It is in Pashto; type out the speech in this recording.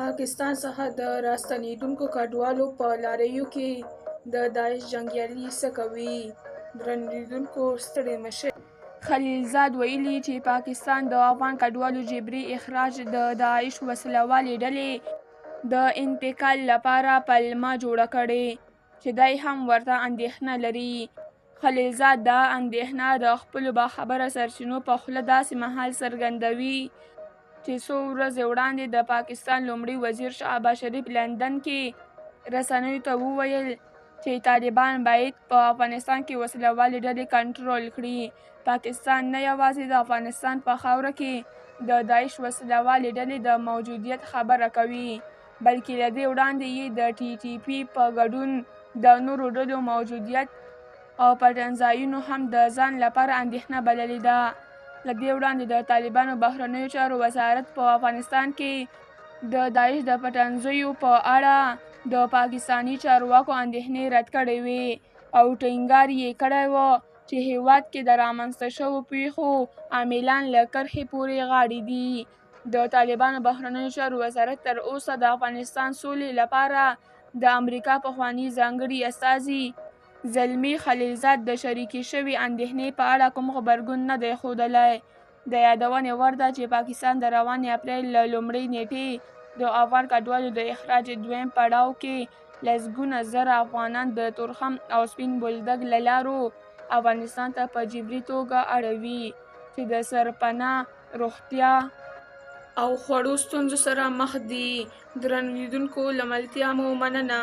پاکستان څخه د راستنېدونکو کډوالو په لاریو کې د داعش جنګیالي څه کوي؟ درنو لیدونکو ستړي مه شئ. خلیلزاد ویلي چې پاکستان د افغان کډوالو جبري اخراج د داعش وسله والې ډلې د انتقال لپاره پلمه جوړه کړې چې دی هم ورته اندېښنه لري. خلیلزاد دا اندېښنه د خپلو باخبره سرچینو په خوله داسې مهال څرګندوي چې څو ورځې وړاندې د پاکستان لومړي وزیر شهباز شریف لندن کې رسنیو ته وویل چې طالبان باید په افغانستان کې وسله والې ډلې کنټرول کړي. پاکستان نه یوازې د افغانستان په خاوره کې د داعش وسله والې ډلې د موجودیت خبره کوي، بلکې له دې وړاندې یې د ټي ټي پي په ګډون د نورو ډلو موجودیت او پټنځایونو هم د ځان لپاره اندېښنه بللې ده. له دې وړاندې د طالبانو بهرنیو چارو وزارت په افغانستان کې د داعش د پټنځیو په اړه د پاکستاني چارواکو اندېښنې رد کړې وې او ټینګار یې کړی و چې هېواد کې د رامنځته شوو پیښو عاملان له کرښې پورې غاړې دي. د طالبانو بهرنیو چارو وزارت تر اوسه د افغانستان سولې لپاره د امریکا پخواني ځانګړي استازي زلمي خلیلزاد د شریکې شوې اندېښنې په اړه کوم غبرګون نه دی ښودلی. د یادونې وړ ده چې پاکستان د روانې اپریل له لومړۍ نیټې د افغان کډوالو د اخراج دویم پړاو کې لسګونه زره افغانان د تورخم او سپین بولدک له لارو افغانستان ته په جبري توګه اړوي چې د سرپناه، روغتیا او خوړو ستونزو سره مخ دي. درنو لیدونکو له ملتیا مو مننه.